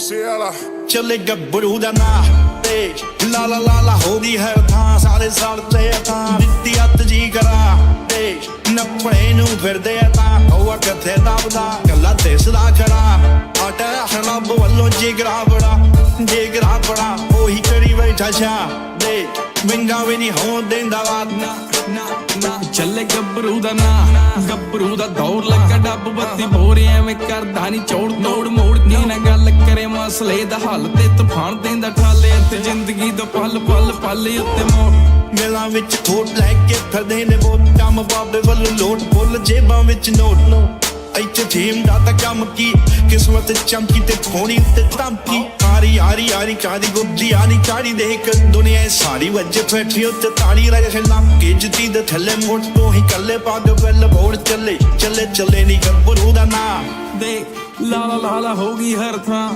Ciela ਚੱਲੇ ਗੱਭਰੂ ਦਾ ਨਾਂ ਤੇ ਲਾ ਲਾ ਹੋ ਗਈ ਹਰ ਥਾਂ ਸਾਰੇ ਸਾਲ ਤੇ ਤਾਂ ਦਿੱਤੀ ਅੱਤ ਜੀ ਕਰਾ ਤੇ ਨੱਪਣੇ ਨੂੰ ਫਿਰਦੇ ਆ ਤਾਂ ਉਹ ਕਿੱਥੇ ਦੱਬਦਾ ਕੱਲਾ ਦਿਸਦਾ ਖੜਾ ਆਟਾ ਹਲਬ ਵੱਲੋਂ ਜਿਗਰਾ ਬੜਾ ਉਹੀ ਕਰੀ ਬੈਠਾ ਛਾ ਦੇ ਵਿੰਗਾ ਵੀ ਨਹੀਂ ਹੋਣ ਦਿੰਦਾ ਵਾਦ ਨਾ ਚੱਲੇ ਗੱਭਰੂ ਦਾ ਨਾਂ ਗੱਭਰੂ ਦਾ ਦੌਰ ਲੱਗਾ ਡੱਬ ਬੱਤੀ ਬੋਰੇ ਐਵੇਂ ਕਰਦਾ ਨਹੀਂ ਚੋੜ ਤੋੜ ਮੋੜ ਕੇ ਨਾ ਗੱਲ ਕਰੇ ਮਸਲੇ ਦਾ ਹੱਲ ਤੇ ਤੂਫਾਨ ਦੇਂਦਾ ਠਾਲੇ ਤੇ ਜ਼ਿੰਦਗੀ ਦਾ ਪਲ ਉੱਤੇ ਮੋੜ ਮੇਲਾਂ ਵਿੱਚ ਥੋੜ ਲੈ ਕੇ ਫਿਰਦੇ ਨੇ ਬਹੁਤ ਕੰਮ ਬਾਬੇ ਵੱਲੋਂ ਲੋਟ ਫੁੱਲ ਜੇਬਾਂ ਵਿੱਚ ਨੋਟ ਇੱਥੇ ਟੀਮ ਦਾ ਤਾਂ ਕੰਮ ਕੀ ਕਿਸਮਤ ਚਮਕੀ ਤੇ ਥੋੜੀ ਉੱਤੇ ਧਮਕੀ ਆਰੀ ਕਾਦੀ ਗੁੱਡੀ ਆਨੀ ਕਾੜੀ ਦੇਖ ਦੁਨੀਆ ਸਾਰੀ ਵੱਜੇ ਫੈਕਟਰੀ ਉੱਤੇ ਤਾੜੀ ਰਹਿ ਖਿਲਾ ਕੇ ਜੁੱਤੀ ਦੇ ਥੱਲੇ ਮੋੜ ਤੋਂ ਹੀ ਕੱਲੇ ਪੱਗ ਵੱਲ ਬੋੜ ਚੱਲੇ ਨਹੀਂ ਗੱਭਰੂ ਦਾ ਨਾਂ ਦੇ ਲਾ ਹੋ ਗਈ ਹਰ ਥਾਂ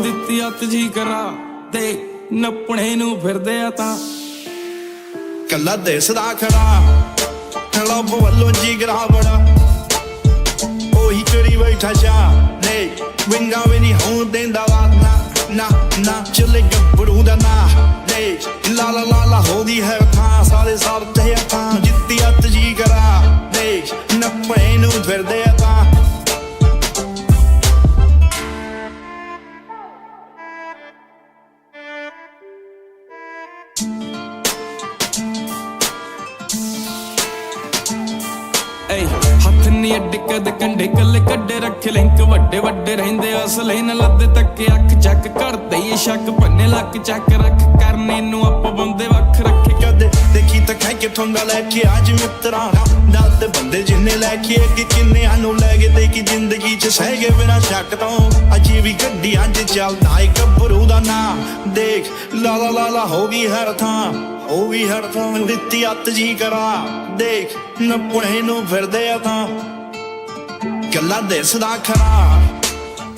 ਦਿੱਤੀ ਅੱਤ ਜੀ ਕਰਾ ਤੇ ਨੱਪਣੇ ਨੂੰ ਫਿਰਦੇ ਆ ਤਾਂ ਕੱਲਾ ਦਿਸਦਾ ਖੜਾ ਹਲਬ ਵੱਲੋਂ ਜਿਗਰਾ ਬੜਾ ਉਹੀ ਕਰੀ ਬੈਠਾ ਜਾ ਨੇ ਵਿੰਗਾ ਵੀ ਨਹੀਂ ਹੋਣ ਦਿੰਦਾ ਵਾਦ ਨਾ ਚੱਲੇ ਗੱਭਰੂ ਦਾ ਨਾਂ ਨੇ ਲਾ ਹੋ ਗਈ ਹਰ ਥਾਂ ਸਾਰੇ ਸਾਲ ਤੇ ਤਾਂ ਜਿੱਤੀ ਅੱਤ ਜੀ ਕਰਾ ਨੇ ਨੱਪਣੇ ਨੂੰ ਫਿਰਦੇ ਆ ਤਾਂ ਹੱਥ ਨੀ ਅੱਡੇ ਕਦ ਕੰਡੇ ਕੱਲੇ ਕੱਡੇ ਰੱਖੇ ਲਿੰਕ ਵੱਡੇ ਰਹਿੰਦੇ ਅਸਲੇ ਨਾ ਲੱਦੇ ਤੱਕੇ ਅੱਖ ਚੱਕ ਕਰਦੇ ਏ ਸ਼ੱਕ ਪੰਨੇ ਲੱਕ ਚੱਕ ਰੱਖ ਕਰਨੇ ਨੂੰ ਆਪ ਬੰਦੇ ਵੱਖ ਰੱਖੇ ਕਦੇ ਦੇਖੀ ਤਾਂ ਖਾਈ ਕੇ ਠੋਂਗਾ ਲੈ ਕੇ ਅੱਜ ਮਿੱਤਰਾਂ ਨਾਲ ਤੇ ਬੰਦੇ ਜਿੰਨੇ ਲੈ ਕੇ ਅੱਗੇ ਕਿੰਨਿਆਂ ਨੂੰ ਲੈ ਗਏ ਤੇ ਕੀ ਜ਼ਿੰਦਗੀ 'ਚ ਸਹਿ ਗਏ ਬਿਨਾਂ ਸ਼ੱਕ ਤੋਂ ਅਜੀ ਵੀ ਗੱਡੀ ਅੱਜ ਚੱਲਦਾ ਏ ਗੱਭਰੂ ਦਾ ਨਾਂ ਦੇਖ ਲਾ ਹੋ ਗਈ ਹਰ ਥਾਂ ਦਿੱਤੀ ਅੱਤ ਜੀ ਕਰਾ ਦੇਖ ਨੱਪਣੇ ਨੂੰ ਫਿਰਦੇ ਆ ਤਾਂ ਕੱਲਾ ਦਿਸਦਾ ਖਰਾ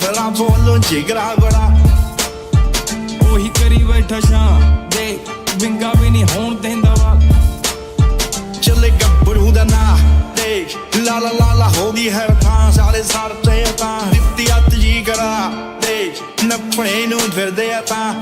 ਫਰਾਂ ਬੋਲੋਂ ਜਿਗਰਾ ਬੜਾ ਉਹੀ ਕਰੀ ਬੈਠਾ ਸ਼ਾਂ ਦੇ ਵਿੰਗਾ ਵੀ ਨਹੀਂ ਹੋਣ ਦਿੰਦਾ ਵਾ ਚੱਲੇ ਗੱਭਰੂ ਦਾ ਨਾਂ ਦੇਖ ਲਾ ਹੋ ਗਈ ਹਰ ਥਾਂ ਸਾਰੇ ਸਾਲ ਤੇ ਤਾਂ ਦਿੱਤੀ ਅੱਤ ਜੀ ਕਰਾ ਦੇਖ ਨੱਪਣੇ ਨੂੰ ਫਿਰਦੇ ਆ ਤਾਂ